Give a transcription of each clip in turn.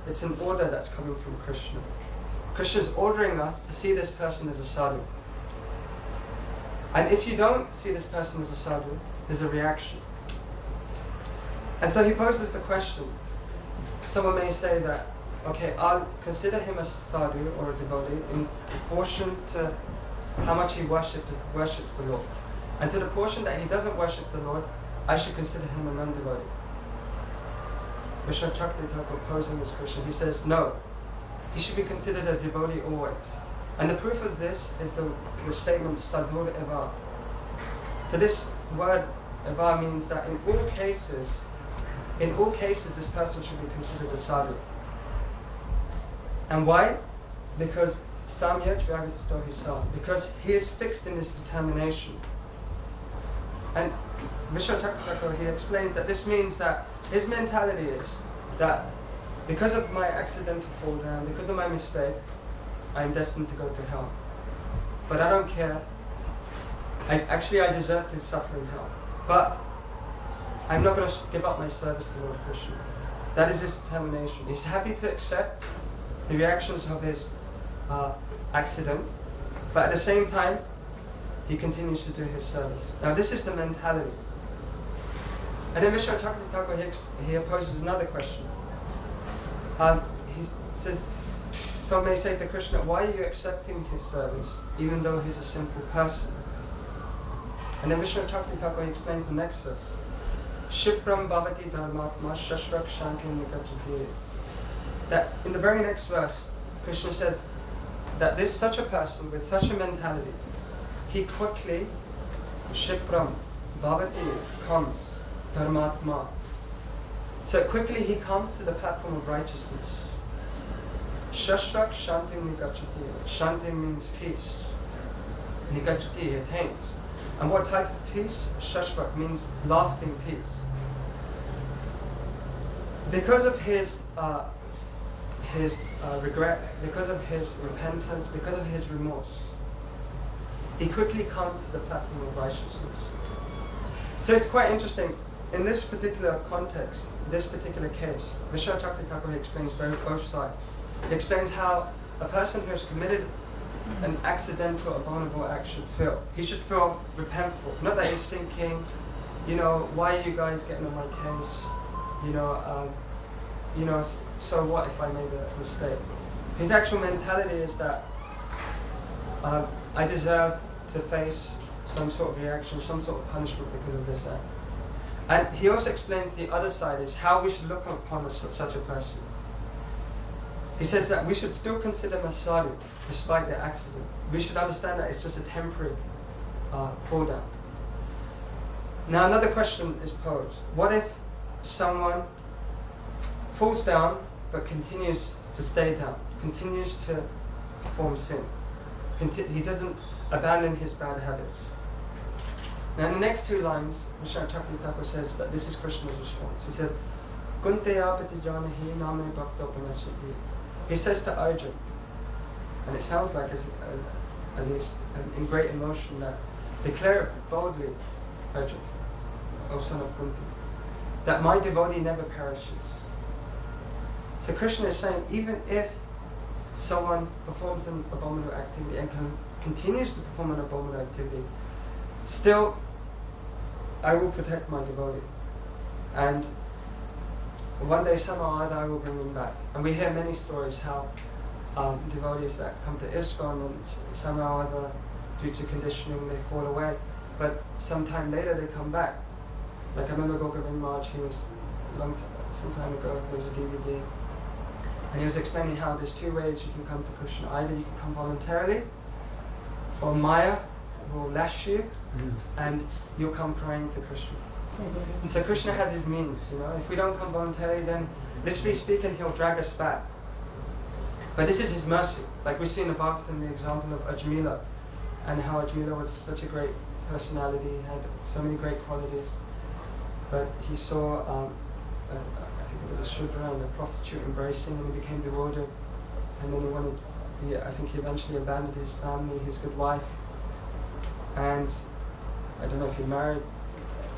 It's an order that's coming from Krishna. Krishna is ordering us to see this person as a sadhu. And if you don't see this person as a sadhu, there's a reaction. And so he poses the question. Someone may say that, okay, I'll consider him a sadhu or a devotee in proportion to how much he worships the Lord. And to the portion that he doesn't worship the Lord, I should consider him a non-devotee. Vishwanath Chakravarti Thakur posing this question, he says, no, he should be considered a devotee always. And the proof of this is the statement Sadhur Eva. So this word Eva means that in all cases, this person should be considered a sadhu. And why? Because because he is fixed in his determination. And Vishwanath Chakravarti, he explains that this means that his mentality is that because of my accidental fall down, because of my mistake, I am destined to go to hell. But I don't care. I deserve to suffer in hell. But I'm not going to give up my service to Lord Krishna. That is his determination. He's happy to accept the reactions of his accident, but at the same time, he continues to do his service. Now this is the mentality. And then Vishwanath Chakravarti Thakur, he poses another question. He says, some may say to Krishna, why are you accepting his service, even though he's a sinful person? And then Vishwanath Chakravarti Thakur explains the next verse. Shipram bhavati dharmatma shashrak shanti nikachati. That in the very next verse, Krishna says that such a person with such a mentality, he quickly, Shipram bhavati, comes, dharmatma. So quickly he comes to the platform of righteousness. Shashrak shanti nikachati. Shanti means peace. Nikachati, he attains. And what type of peace? Shashvak means lasting peace. Because of his regret, because of his repentance, because of his remorse, he quickly comes to the platform of righteousness. So it's quite interesting. In this particular context, this particular case, Vishwanath Chakravarti Thakur explains both sides. He explains how a person who has committed an accidental, abominable act should feel. He should feel repentful. Not that he's thinking, why are you guys getting on my case? So what if I made a mistake? His actual mentality is that I deserve to face some sort of reaction, some sort of punishment because of this act. And he also explains the other side is how we should look upon such a person. He says that we should still consider him a sadhu despite the accident. We should understand that it's just a temporary fall down. Now another question is posed. What if someone falls down but continues to stay down, continues to perform sin? He doesn't abandon his bad habits. Now in the next two lines, Vishwanath Chakravarti Thakur says that this is Krishna's response. He says, Kunteya patijanahi name bhakta panasati. He says to Arjuna, and it sounds like at least in great emotion, that declare it boldly, Arjuna, O son of Kunti, that my devotee never perishes. So Krishna is saying, even if someone performs an abominable activity and continues to perform an abominable activity, still I will protect my devotee. And one day somehow or other I will bring him back. And we hear many stories how devotees that come to ISKCON and somehow or other, due to conditioning, they fall away. But sometime later they come back. Like I remember Gogovind Maharaj, he was some time ago, there was a DVD. And he was explaining how there's two ways you can come to Krishna. Either you can come voluntarily, or Maya will lash you, and you'll come crying to Krishna. And so Krishna has his means, If we don't come voluntarily, then literally speaking, he'll drag us back. But this is his mercy. Like we see in the Bhagavatam, the example of Ajmila, and how Ajmila was such a great personality, he had so many great qualities. But he saw, I think it was a Shudra and a prostitute embracing, and he became bewildered. And then I think he eventually abandoned his family, his good wife. And I don't know if he married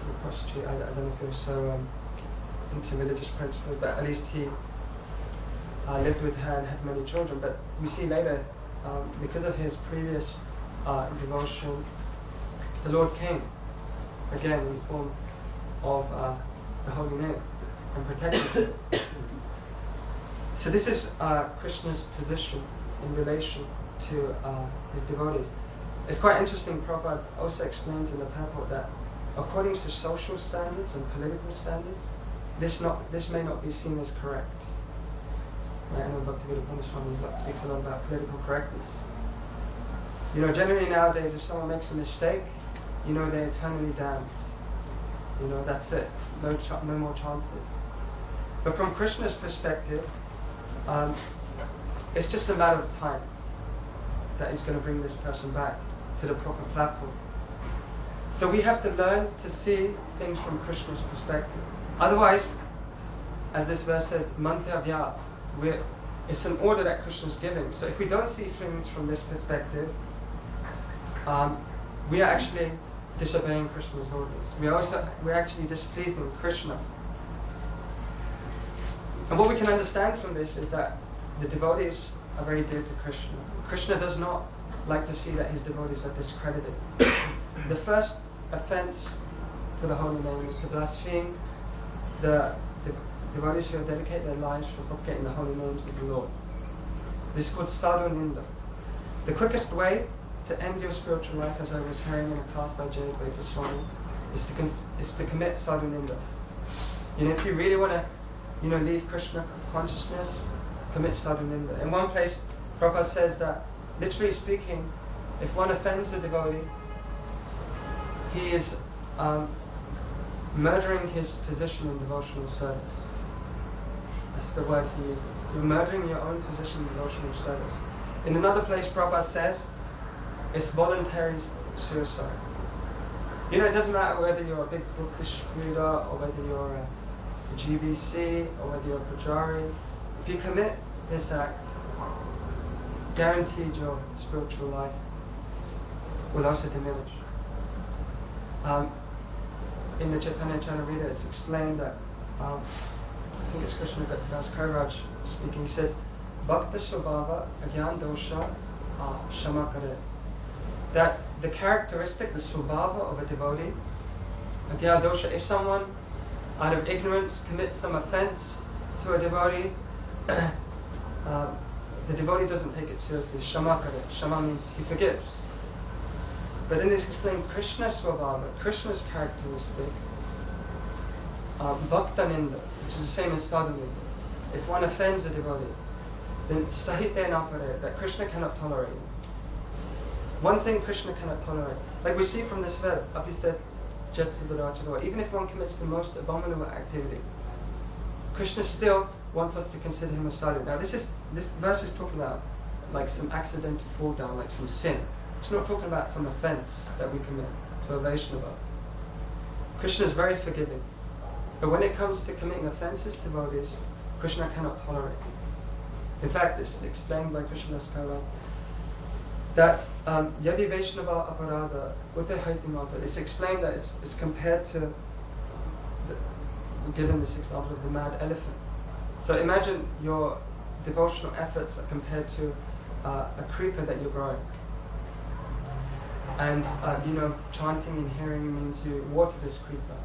the prostitute, I don't know if he was so into religious principles, but at least he lived with her and had many children. But we see later, because of his previous devotion, the Lord came again in the form of the holy name and protected him. So this is Krishna's position in relation to his devotees. It's quite interesting. Prabhupada also explains in the purport that according to social standards and political standards, this may not be seen as correct. Right? I know Bhaktivedanta Swami speaks a lot about political correctness. Generally nowadays, if someone makes a mistake, they're eternally damned. That's it. No more chances. But from Krishna's perspective, it's just a matter of time that he's going to bring this person back to the proper platform. So we have to learn to see things from Krishna's perspective. Otherwise, as this verse says, mantavya, it's an order that Krishna's giving. So if we don't see things from this perspective, we are actually disobeying Krishna's orders. We're actually displeasing Krishna. And what we can understand from this is that the devotees are very dear to Krishna. Krishna does not like to see that his devotees are discredited. The first offense for the holy name is to blaspheme the devotees who have dedicated their lives for propagating the holy names of the Lord. This is called sadhu ninda. The quickest way to end your spiritual life, as I was hearing in a class by Jay Advaita Swami, is to commit sadhu ninda. If you really want to leave Krishna consciousness, commit sadhu ninda. In one place, Prabhupada says that, literally speaking, if one offends a devotee, he is murdering his position in devotional service. That's the word he uses. You're murdering your own position in devotional service. In another place, Prabhupada says, it's voluntary suicide. It doesn't matter whether you're a big book distributor, or whether you're a GBC, or whether you're a Pujari. If you commit this act, guaranteed your spiritual life will also diminish. In the Chaitanya Charitamrita, it's explained that, I think it's Krishna Das Kaviraj speaking, he says, Bhakta Swabhava Agyan Dosha Shama Kare. That the characteristic, the Swabhava of a devotee, Agyan Dosha, if someone out of ignorance commits some offense to a devotee, the devotee doesn't take it seriously. Shama Kare. Shama means he forgives. But in this explained Krishna's Swabhava, Krishna's characteristic, Bhakta Ninda, which is the same as sadhu ninda. If one offends a devotee, then Sahite Napare, that Krishna cannot tolerate. One thing Krishna cannot tolerate. Like we see from this verse, Api said, even if one commits the most abominable activity, Krishna still wants us to consider him a sadhu. Now this verse is talking about like some accidental fall down, like some sin. It's not talking about some offense that we commit to a Vaishnava. Krishna is very forgiving. But when it comes to committing offenses to devotees, Krishna cannot tolerate. In fact, it's explained by Krishna Das Kaviraj that Yadi Vaishnava Aparada Utte Haitimata, it's explained that it's compared to, we're given this example of the mad elephant. So imagine your devotional efforts are compared to a creeper that you're growing. And chanting and hearing means you water this creeper.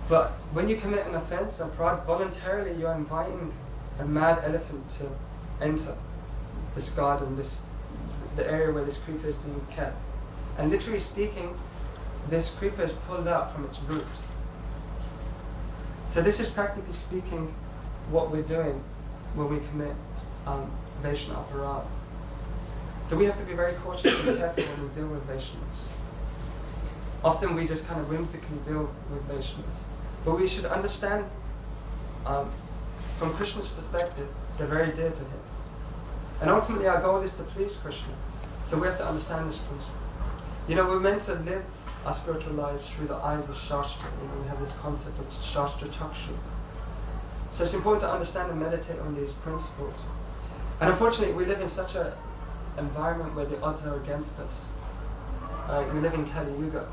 But when you commit an offense, voluntarily you're inviting a mad elephant to enter this garden, the area where this creeper is being kept. And literally speaking, this creeper is pulled out from its root. So this is practically speaking what we're doing when we commit Vaishnava Aparad. So we have to be very cautious and careful when we deal with Vaishnavas. Often we just kind of whimsically deal with Vaishnavas. But we should understand, from Krishna's perspective, they're very dear to him. And ultimately our goal is to please Krishna. So we have to understand this principle. We're meant to live our spiritual lives through the eyes of Shastra. We have this concept of Shastra Chakshu. So it's important to understand and meditate on these principles. And unfortunately, we live in such an environment where the odds are against us. We live in Kali Yuga.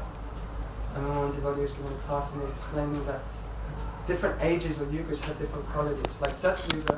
I remember one devotee was giving a class and they explaining that different ages or yugas have different qualities. Like Satyuga